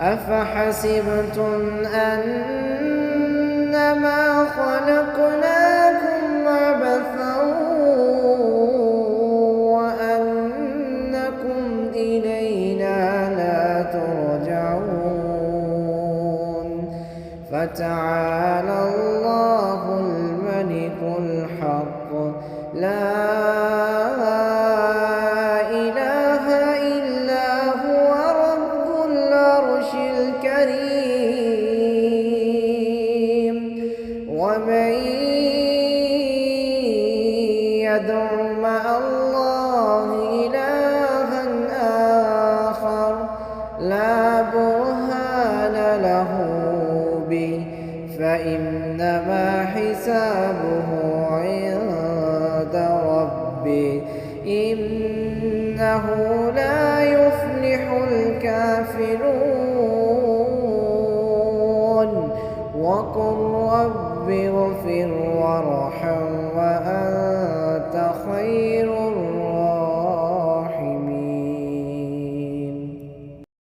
أفحسبتم أنما خلقناكم عبثا وأنكم إلينا لا ترجعون فتعالى الله الملك الحق لا إله إلا هو رب العرش الكريم ومن يدع مع الله إلها آخر لا برهان له به فإنما حسابه عند ربه إنه لا يفلح الكافرون وقل رب اغفر وارحم